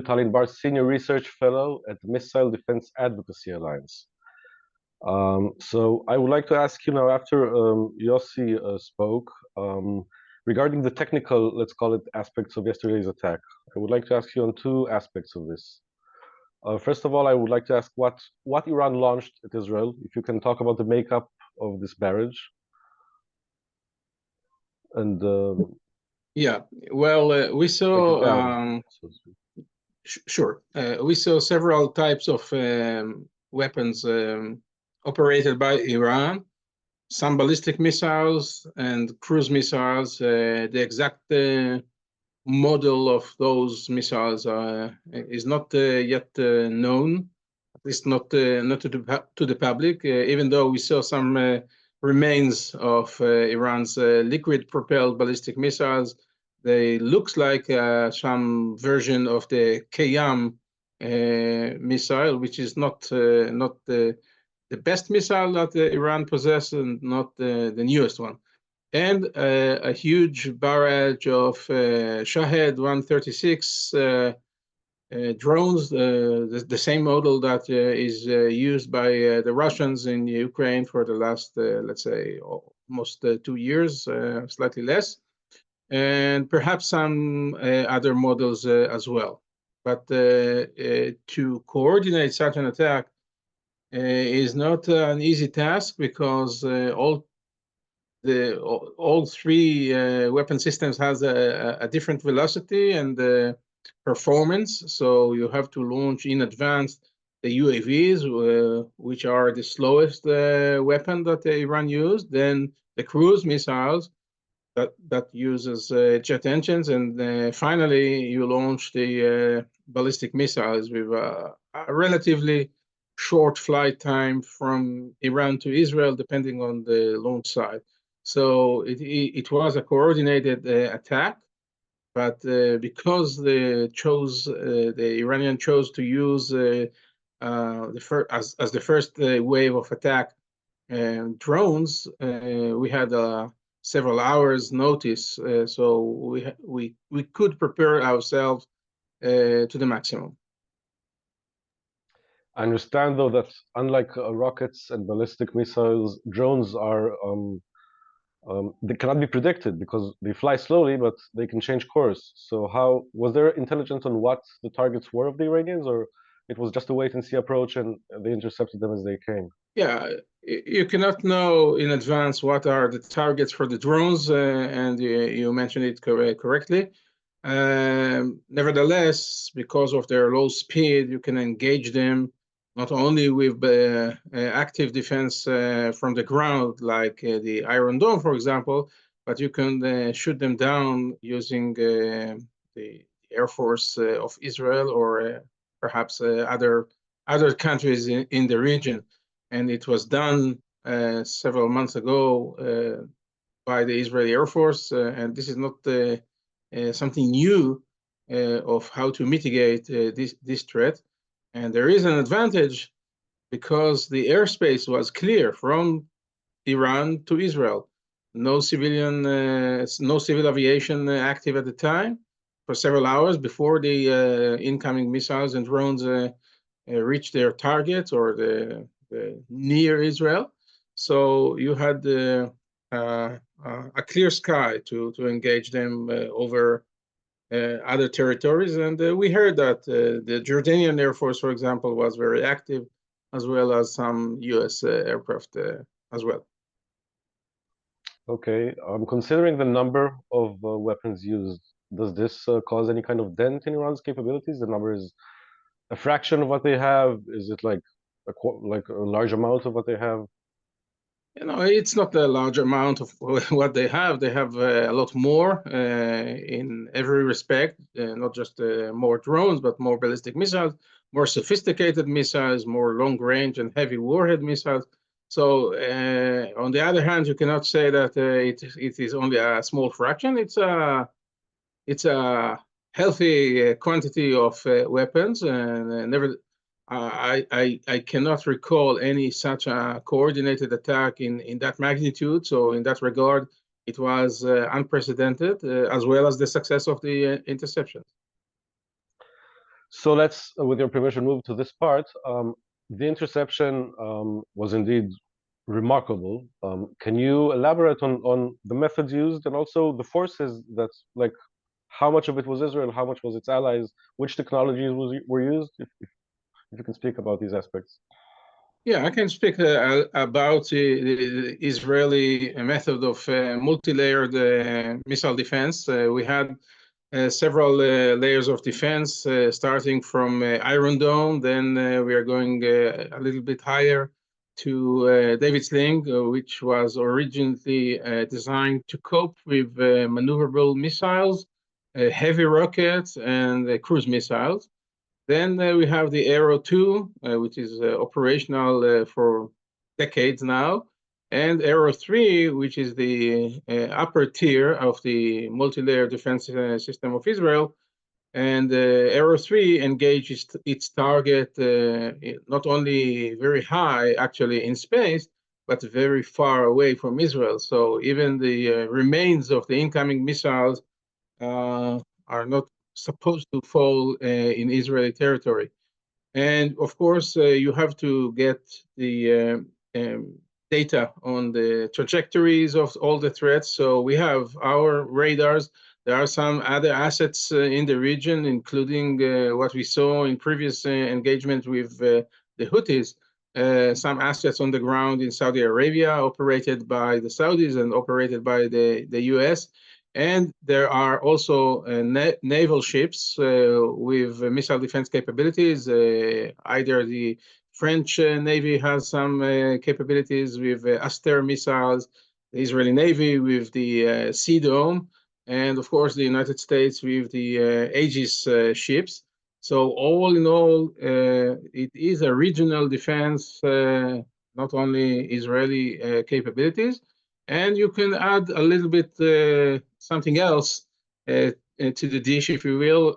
Tal Inbar, Senior Research Fellow at the Missile Defense Advocacy Alliance. So I would like to ask you now, after Yossi spoke, regarding the technical, let's call it, aspects of yesterday's attack. I would like to ask you on two aspects of this. First of all, I would like to ask what Iran launched at Israel, if you can talk about the makeup of this barrage. And yeah, well, we saw sure. We saw several types of weapons operated by Iran. Some ballistic missiles and cruise missiles. The exact model of those missiles is not yet known, at least not to the public. Even though we saw some remains of Iran's liquid-propelled ballistic missiles, they looks like some version of the Kayam missile, which is not the best missile that Iran possesses and not the newest one. And a huge barrage of Shahed 136 drones, the same model that is used by the Russians in Ukraine for the last, let's say, almost 2 years, slightly less, and perhaps some other models as well. But to coordinate such an attack is not an easy task, because all three weapon systems has a different velocity and performance. So you have to launch in advance the UAVs, which are the slowest weapon that Iran used. Then the cruise missiles that uses jet engines, and finally you launch the ballistic missiles with a relatively short flight time from Iran to Israel, depending on the launch site. So it was a coordinated attack, but because the Iranian chose to use as the first wave of attack drones, we had several hours notice, so we could prepare ourselves to the maximum. I understand, though, that unlike rockets and ballistic missiles, drones are they cannot be predicted because they fly slowly, but they can change course. So how was there intelligence on what the targets were of the Iranians, or it was just a wait and see approach and they intercepted them as they came? Yeah, you cannot know in advance what are the targets for the drones, and you mentioned it correctly. Nevertheless, because of their low speed, you can engage them not only with active defense from the ground, like the Iron Dome, for example, but you can shoot them down using the Air Force of Israel, or perhaps other countries in the region. And it was done several months ago by the Israeli Air Force, and this is not something new of how to mitigate this threat. And there is an advantage because the airspace was clear from Iran to Israel. No civil aviation active at the time for several hours before the incoming missiles and drones reached their targets or the near Israel. So you had a clear sky to engage them over other territories. And we heard that the Jordanian Air Force, for example, was very active, as well as some US aircraft as well. Okay, considering the number of weapons used, does this cause any kind of dent in Iran's capabilities? The number is a fraction of what they have? Is it like a large amount of what they have? You know, it's not a large amount of what they have. They have a lot more in every respect, not just more drones, but more ballistic missiles, more sophisticated missiles, more long-range and heavy warhead missiles. So on the other hand, you cannot say that it is only a small fraction. It's a healthy quantity of weapons, and I cannot recall any such a coordinated attack in that magnitude. So in that regard, it was unprecedented, as well as the success of the interception. So let's, with your permission, move to this part. The interception was indeed remarkable. Can you elaborate on the methods used and also the forces that, like, how much of it was Israel, how much was its allies, which technologies were used, if you can speak about these aspects? Yeah, I can speak about the Israeli method of multi-layered missile defense. We had several layers of defense, starting from Iron Dome. Then we are going a little bit higher to David Sling, which was originally designed to cope with maneuverable missiles, heavy rockets, and cruise missiles. Then we have the Aero 2, which is operational for decades now, and Aero 3, which is the upper tier of the multi-layer defense system of Israel. And Aero 3 engages its target not only very high, actually, in space, but very far away from Israel. So even the remains of the incoming missiles are not supposed to fall in Israeli territory. And of course, you have to get the data on the trajectories of all the threats. So we have our radars. There are some other assets in the region, including what we saw in previous engagement with the Houthis, some assets on the ground in Saudi Arabia, operated by the Saudis and operated by the US. And there are also naval ships with missile defense capabilities. Either the French Navy has some capabilities with Aster missiles, the Israeli Navy with the Sea Dome, and of course the United States with the Aegis ships. So all in all, it is a regional defense, not only Israeli capabilities. And you can add a little bit something else to the dish, if you will.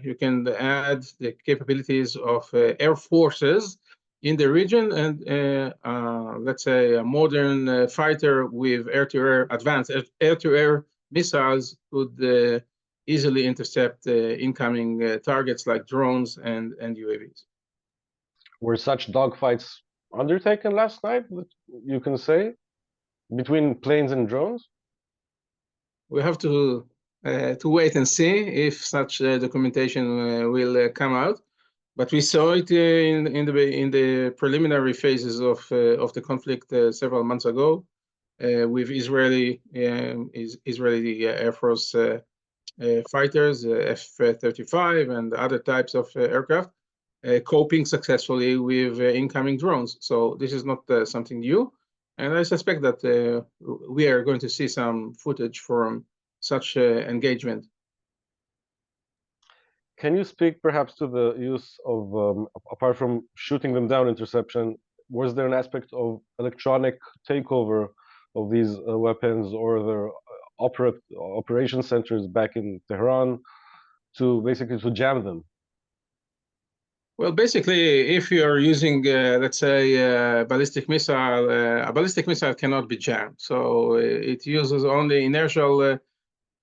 You can add the capabilities of air forces in the region, and let's say a modern fighter with air-to-air advanced air-to-air missiles could easily intercept incoming targets like drones and UAVs. Were such dogfights undertaken last night, you can say, between planes and drones? We have to wait and see if such documentation will come out. But we saw it in the preliminary phases of the conflict several months ago with Israeli Air Force fighters, F-35 and other types of aircraft, coping successfully with incoming drones. So this is not something new. And I suspect that we are going to see some footage from such engagement. Can you speak perhaps to the use of, apart from shooting them down interception, was there an aspect of electronic takeover of these weapons or their operation centers back in Tehran to basically to jam them? Well, basically, if you are using, let's say, a ballistic missile cannot be jammed. So it uses only inertial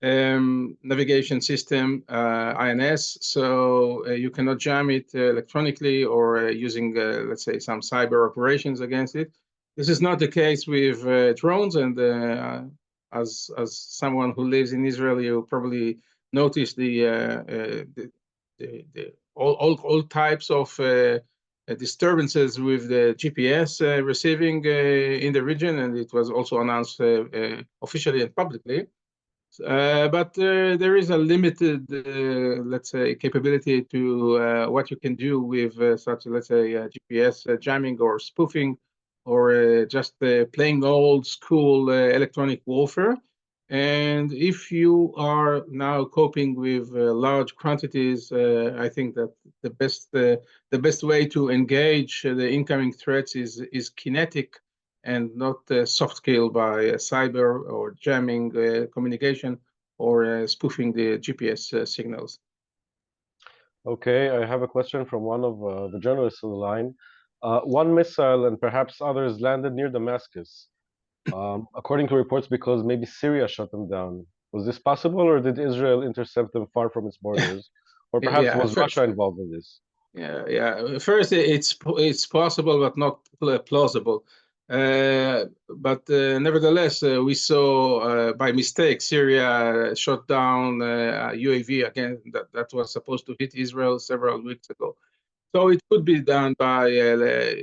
navigation system, INS. So you cannot jam it electronically or using, let's say, some cyber operations against it. This is not the case with drones. And as someone who lives in Israel, you probably noticed all types of disturbances with the GPS receiving in the region, and it was also announced officially and publicly. But there is a limited, let's say, capability to what you can do with such, let's say, GPS jamming or spoofing, or just plain old school electronic warfare. And if you are now coping with large quantities, I think that the best way to engage the incoming threats is kinetic and not soft skill by cyber or jamming communication or spoofing the GPS signals. Okay, I have a question from one of the journalists on the line. One missile and perhaps others landed near Damascus, according to reports, because maybe Syria shut them down. Was this possible, or did Israel intercept them far from its borders? Or perhaps was Russia involved in this? Yeah. First, it's possible, but not plausible. But nevertheless, we saw by mistake Syria shot down a UAV again that was supposed to hit Israel several weeks ago. So it could be done by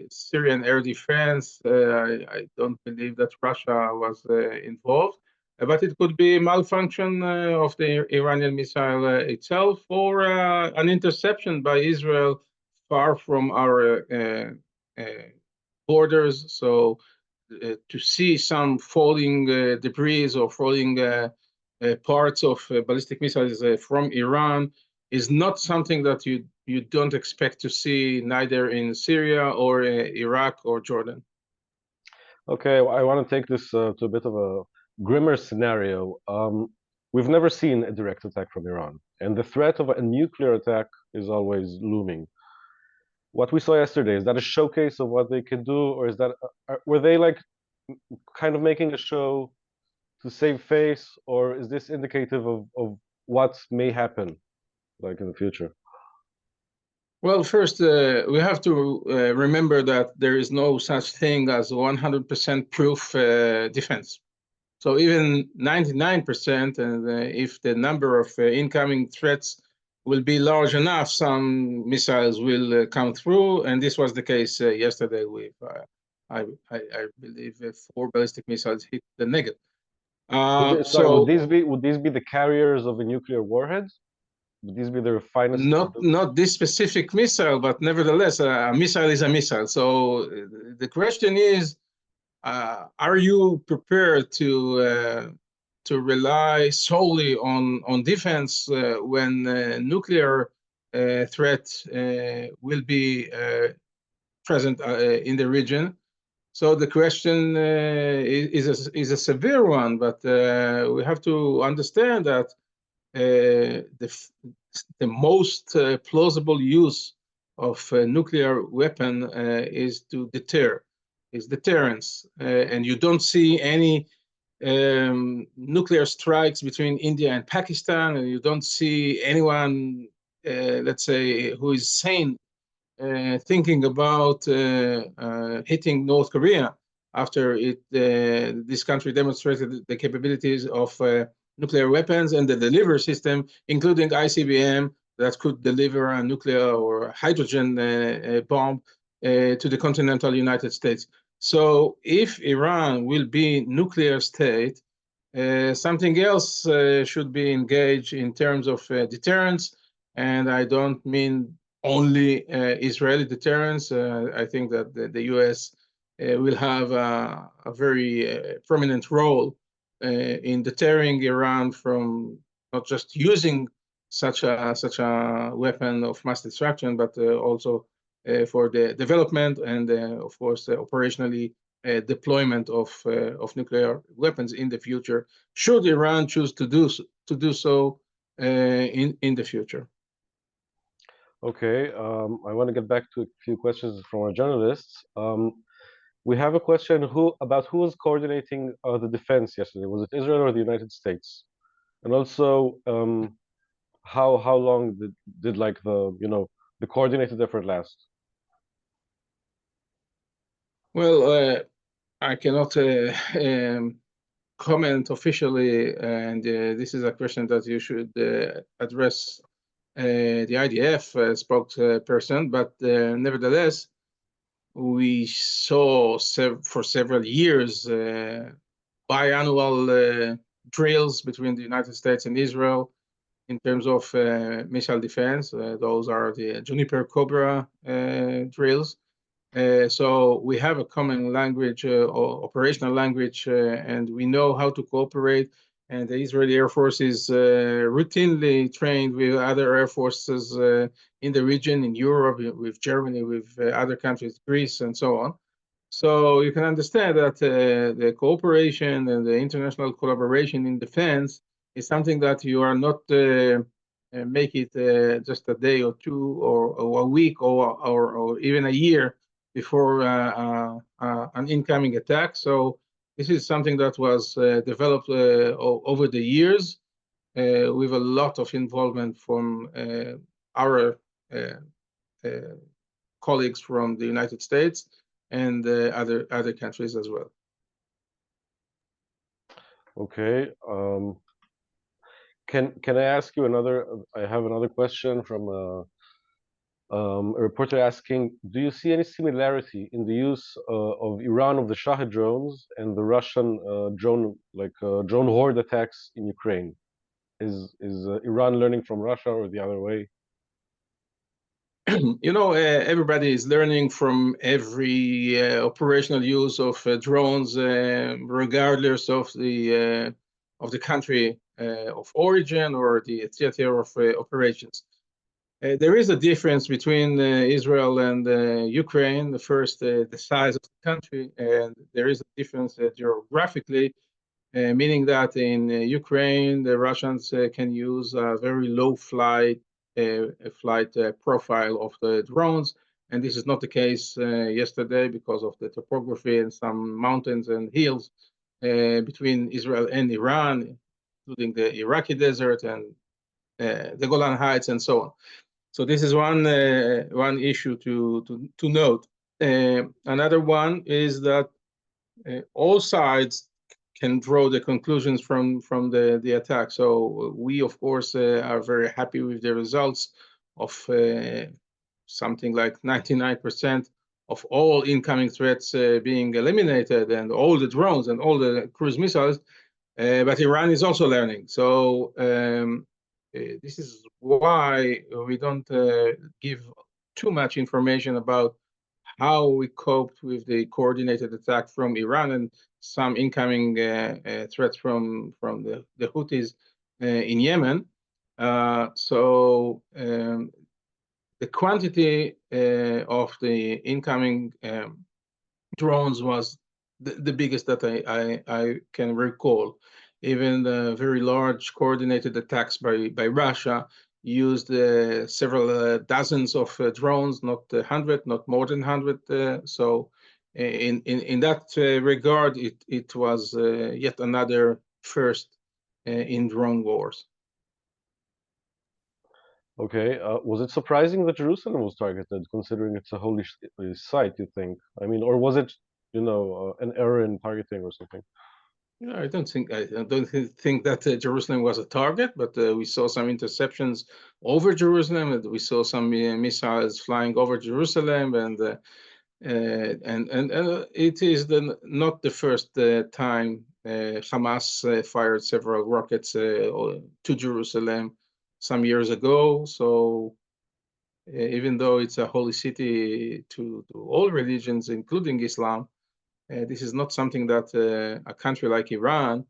Syrian air defense. I don't believe that Russia was involved, but it could be malfunction of the Iranian missile itself, or an interception by Israel far from our borders. So to see some falling debris or falling parts of ballistic missiles from Iran is not something that you don't expect to see neither in Syria or Iraq or Jordan. Okay, I want to take this to a bit of a grimmer scenario. We've never seen a direct attack from Iran, and the threat of a nuclear attack is always looming. What we saw yesterday, is that a showcase of what they can do, or is that were they like kind of making a show to save face, or is this indicative of what may happen like in the future? Well, first, we have to remember that there is no such thing as 100% proof defense. So even 99%, and if the number of incoming threats will be large enough, some missiles will come through. And this was the case yesterday with, I believe, 4 ballistic missiles hit the Negev. Sorry, would these be the carriers of a nuclear warhead? Would these be their finest? Not this specific missile, but nevertheless, a missile is a missile. So the question is, are you prepared to rely solely on defense when nuclear threat will be present in the region? So the question is a severe one, but we have to understand that the most plausible use of a nuclear weapon is to deter, is deterrence. And you don't see any nuclear strikes between India and Pakistan, and you don't see anyone, let's say, who is sane thinking about hitting North Korea after this country demonstrated the capabilities of nuclear weapons and the delivery system, including ICBM, that could deliver a nuclear or hydrogen bomb to the continental United States. So if Iran will be nuclear state, something else should be engaged in terms of deterrence. And I don't mean only Israeli deterrence. I think that the US will have a very prominent role in deterring Iran from not just using such a weapon of mass destruction, but also for the development and, of course, operationally deployment of nuclear weapons in the future, should Iran choose to do so in the future. Okay, I want to get back to a few questions from our journalists. We have a question about who was coordinating the defense yesterday. Was it Israel or the United States? And also, how long did like the coordinated effort last? Well, I cannot comment officially, and this is a question that you should address the IDF spokesperson. But nevertheless, we saw for several years biannual drills between the United States and Israel in terms of missile defense. Those are the Juniper Cobra drills. So we have a common language, or operational language, and we know how to cooperate. And the Israeli Air Force is routinely trained with other air forces in the region, in Europe, with Germany, with other countries, Greece, and so on. So you can understand that the cooperation and the international collaboration in defense is something that you are not make it just a day or two or a week or even a year before an incoming attack. So this is something that was developed over the years with a lot of involvement from our colleagues from the United States and other countries as well. Okay. Can I ask you another? I have another question from a reporter asking, do you see any similarity in the use of Iran of the Shahed drones and the Russian drone horde attacks in Ukraine? Is Iran learning from Russia or the other way? You know, everybody is learning from every operational use of drones, regardless of the country of origin or the theater of operations. There is a difference between Israel and Ukraine. The first, the size of the country, and there is a difference geographically, meaning that in Ukraine, the Russians can use a very low flight profile of the drones, and this is not the case yesterday because of the topography and some mountains and hills between Israel and Iran, including the Iraqi desert and the Golan Heights and so on. So this is one issue to note. Another one is that all sides can draw the conclusions from the attack. So we, of course, are very happy with the results of something like 99% of all incoming threats being eliminated, and all the drones and all the cruise missiles. But Iran is also learning. So this is why we don't give too much information about how we coped with the coordinated attack from Iran and some incoming threats from the Houthis in Yemen. So the quantity of the incoming drones was the biggest that I can recall. Even the very large coordinated attacks by Russia used several dozens of drones, not 100, not more than 100. So in that regard, it was yet another first in drone wars. Okay. Was it surprising that Jerusalem was targeted, considering it's a holy site, you think? I mean, or was it, an error in targeting or something? Yeah, I don't think that Jerusalem was a target, but we saw some interceptions over Jerusalem, and we saw some missiles flying over Jerusalem, and it is not the first time Hamas fired several rockets to Jerusalem some years ago. So even though it's a holy city to all religions, including Islam, this is not something that a country like Iran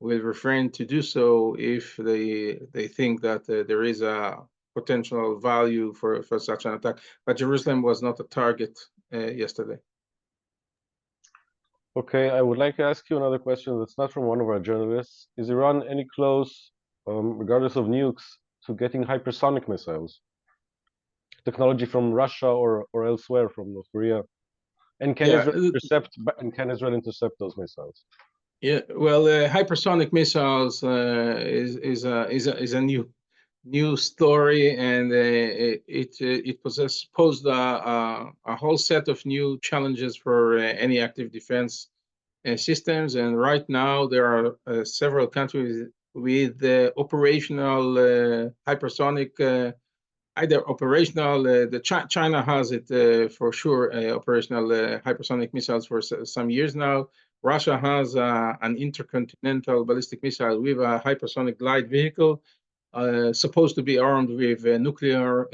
will refrain to do so if they think that there is a potential value for such an attack. But Jerusalem was not a target yesterday. Okay, I would like to ask you another question that's not from one of our journalists. Is Iran any close, regardless of nukes, to getting hypersonic missiles? Technology from Russia or elsewhere from North Korea? And can Israel intercept those missiles? Yeah, well, hypersonic missiles is a new story, and it posed a whole set of new challenges for any active defense systems. And right now, there are several countries with operational hypersonic. Either operational, China has it for sure, operational hypersonic missiles for some years now. Russia has an intercontinental ballistic missile with a hypersonic glide vehicle, supposed to be armed with a nuclear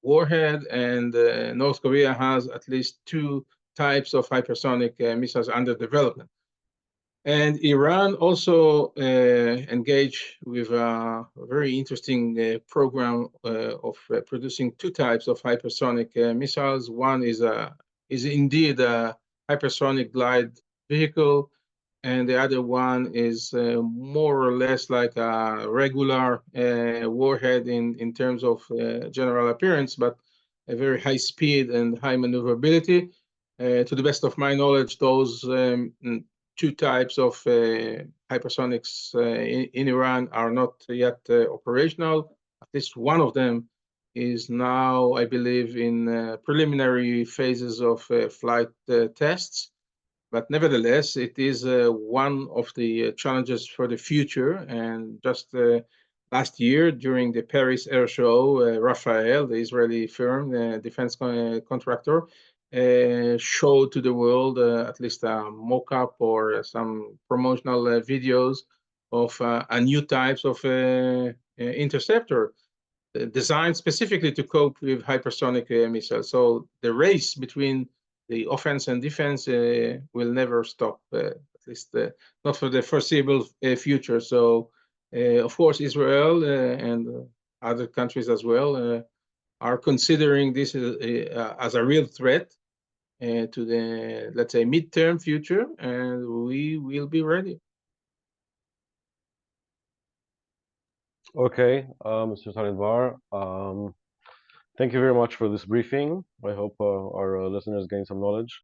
warhead, and North Korea has at least 2 types of hypersonic missiles under development. And Iran also engaged with a very interesting program of producing 2 types of hypersonic missiles. One is indeed a hypersonic glide vehicle, and the other one is more or less like a regular warhead in terms of general appearance, but a very high speed and high maneuverability. To the best of my knowledge, those 2 types of hypersonics in Iran are not yet operational. At least one of them is now, I believe, in preliminary phases of flight tests. But nevertheless, it is one of the challenges for the future. And just last year, during the Paris Air Show, Rafael, the Israeli firm, the defense contractor, showed to the world at least a mock-up or some promotional videos of a new types of interceptor designed specifically to cope with hypersonic missiles. So the race between the offense and defense will never stop, at least not for the foreseeable future. So, of course, Israel and other countries as well are considering this as a real threat to the, let's say, midterm future, and we will be ready. Okay, Mr. Tal Inbar, thank you very much for this briefing. I hope our listeners gain some knowledge.